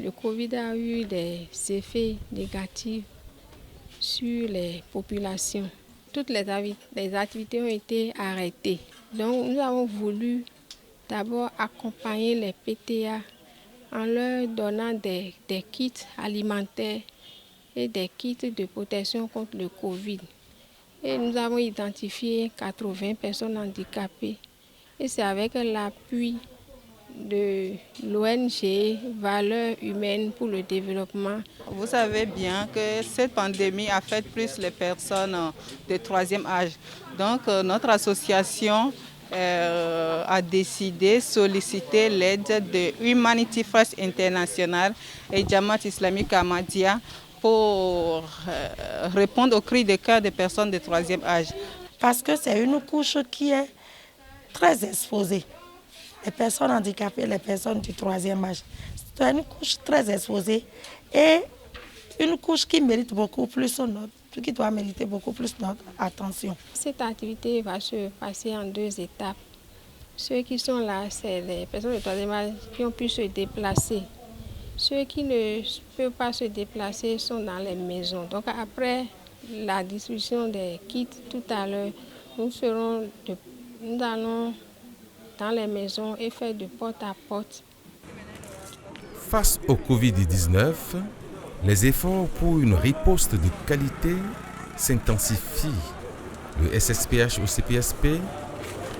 Le Covid a eu des effets négatifs sur les populations. Toutes les activités ont été arrêtées. Donc nous avons voulu d'abord accompagner les PTA en leur donnant des kits alimentaires et des kits de protection contre le Covid. Et nous avons identifié 80 personnes handicapées. Et c'est avec l'appui de l'ONG Valeurs humaines pour le développement. Vous savez bien que cette pandémie affecte plus les personnes de troisième âge. Donc notre association a décidé de solliciter l'aide de Humanity First International et Jamaat Islamique Ahmadiyya pour répondre aux cris de cœur des personnes de troisième âge. Parce que c'est une couche qui est très exposée. Les personnes handicapées, les personnes du troisième âge. C'est une couche très exposée et une couche qui mérite beaucoup plus qui doit mériter beaucoup plus notre attention. Cette activité va se passer en 2 étapes. Ceux qui sont là, c'est les personnes de troisième âge qui ont pu se déplacer. Ceux qui ne peuvent pas se déplacer sont dans les maisons. Donc après la distribution des kits tout à l'heure, nous allons dans les maisons et faire de porte à porte. Face au Covid-19, les efforts pour une riposte de qualité s'intensifient. Le SSPH au CPSP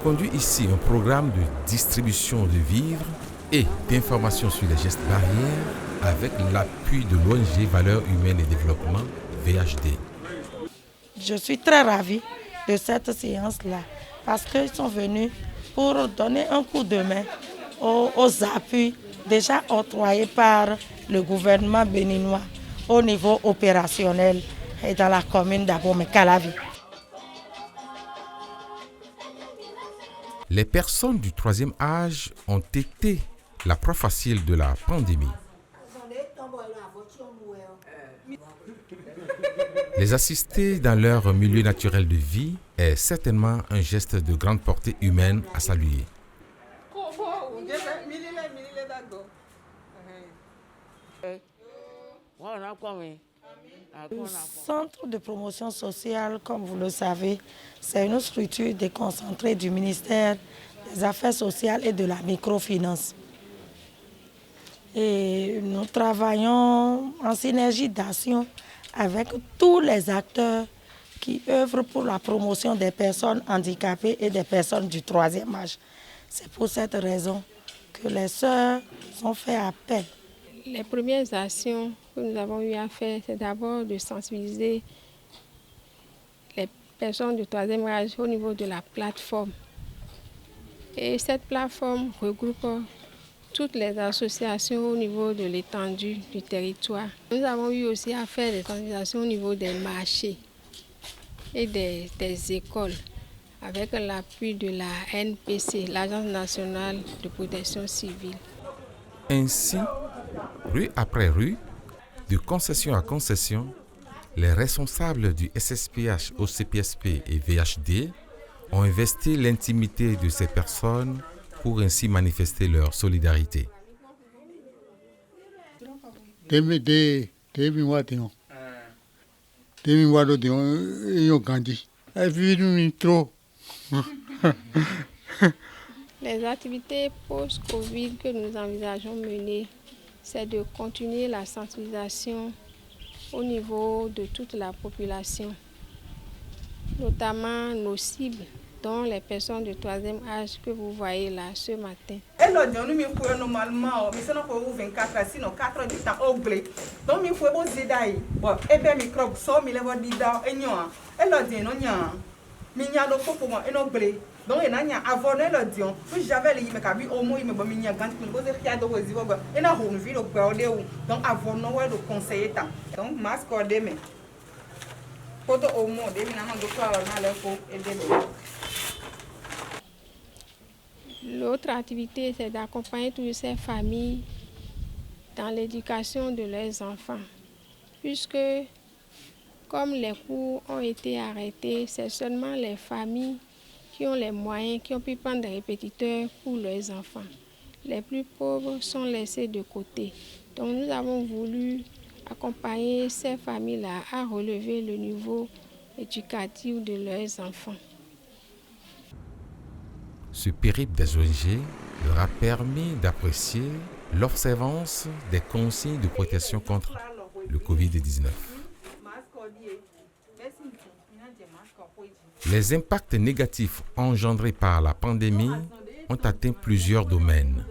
conduit ici un programme de distribution de vivres et d'information sur les gestes barrières avec l'appui de l'ONG Valeurs humaines et développement, VHD. Je suis très ravie de cette séance-là parce qu'ils sont venus pour donner un coup de main aux appuis déjà octroyés par le gouvernement béninois au niveau opérationnel et dans la commune d'Abomey-Calavi. Les personnes du troisième âge ont été la proie facile de la pandémie. Les assister dans leur milieu naturel de vie est certainement un geste de grande portée humaine à saluer. Le centre de promotion sociale, comme vous le savez, c'est une structure déconcentrée du ministère des Affaires sociales et de la microfinance. Et nous travaillons en synergie d'action avec tous les acteurs qui œuvrent pour la promotion des personnes handicapées et des personnes du troisième âge. C'est pour cette raison que les sœurs ont fait appel. Les premières actions que nous avons eu à faire, c'est d'abord de sensibiliser les personnes du troisième âge au niveau de la plateforme. Et cette plateforme regroupe toutes les associations au niveau de l'étendue du territoire. Nous avons eu aussi à faire des sensibilisations au niveau des marchés et des écoles avec l'appui de la NPC, l'Agence nationale de protection civile. Ainsi, rue après rue, de concession à concession, les responsables du SSPH, OCPSP et VHD ont investi l'intimité de ces personnes pour ainsi manifester leur solidarité. Les activités post-Covid que nous envisageons mener, c'est de continuer la sensibilisation au niveau de toute la population, notamment nos cibles, dont les personnes de troisième âge que vous voyez là ce matin. Normalement, mais sinon pour 24 heures, sinon 4 heures du temps au blé. Donc il faut bon zidaï. Bon, et bien microbe so mi le va dida et nyoa. Et là dit non nya. Mi nya do pour moi et no blé. Donc et nya avant le dion. Puis j'avais les me kabi au moins il me ba mi nya gant pour cause ria do ozi ba. Et na hon vi do gba de ou. Donc avant no ouais do conseiller ta. Donc masque de me. Photo au moins de mi na do quoi na le faut et de. L'autre activité, c'est d'accompagner toutes ces familles dans l'éducation de leurs enfants, puisque comme les cours ont été arrêtés, c'est seulement les familles qui ont les moyens, qui ont pu prendre des répétiteurs pour leurs enfants. Les plus pauvres sont laissés de côté. Donc nous avons voulu accompagner ces familles-là à relever le niveau éducatif de leurs enfants. Ce périple des ONG leur a permis d'apprécier l'observance des consignes de protection contre le Covid-19. Les impacts négatifs engendrés par la pandémie ont atteint plusieurs domaines.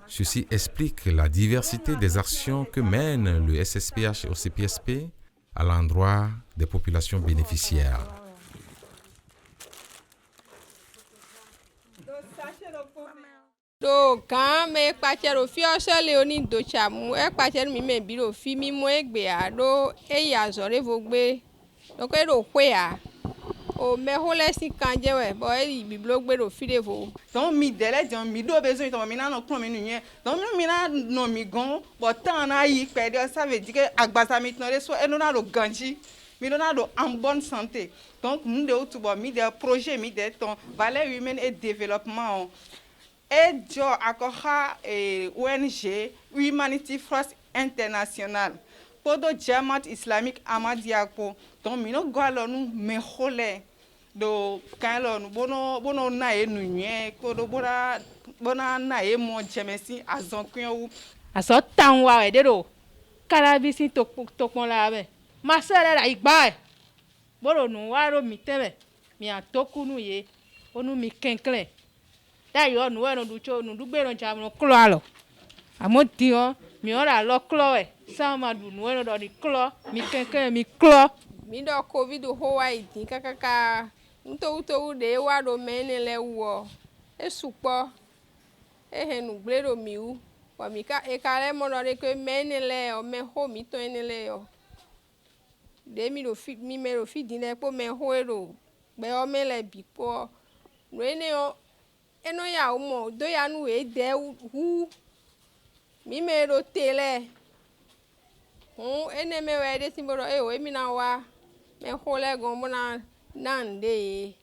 Ceci explique la diversité des actions que mène le SSPH et le CPSP à l'endroit des populations bénéficiaires. Do kan me kpachero fi ose leoni do chamu e kpachero mi me biro fi mi mo egbe a do e ya zore vogbe do ko do kwe a o me hole si kanje we bo e biblo gbe do fi de vo donc mi dele jan mi do besoin to mi na no kron mi nu yen donc mi na no mi gon but tan na yi pe de ça veut dire que agbasa mi tan so e no na do ganji mi do na do en bonne santé donc nous de outbo mi de projet mi de ton valeur humaine et développement et jo akoha ONG Humanity First International podo Jamaat Islamique Ahmadiyya ko donc mi no gwalo nu me hole do kan nu bono na e nu yen ko do bona na e mo jemesi azonkun aso tan wa e de do karabisi tokpon la be ma sere la igba e boro nu wa ro mi tebe mi atokunu ye onu mi kenkle da yo nu e no du cho nu du gbe ron jam no klo alo amoti o mi ora lo klo e sama du nu e no do di klo mi kenkle mi klo mi do covid ho wa idin kakaka nto de wa do mene le wo e supo e henu gbe ro mi u wa mi ka e ka le mo do de ke mene le o me ho mi to ene le o de mi do fi mi me ro fi din le po me ho ero gbe o me le bi po no ene o eno ya o mo do ya nu e de hu mi me ro tele ene me we de simboro e o mi na wa me ho le gon bona nande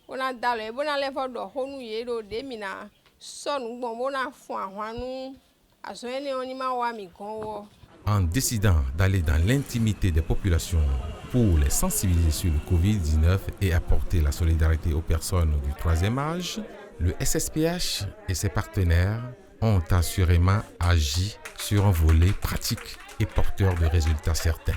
bona dalo bona le fo do honu ye ro de mi na sonu gbon bona fun ahwanu aso ene oni ma wa mi gon wo. En décidant d'aller dans l'intimité des populations pour les sensibiliser sur le Covid-19 et apporter la solidarité aux personnes du troisième âge, le SSPH et ses partenaires ont assurément agi sur un volet pratique et porteur de résultats certains.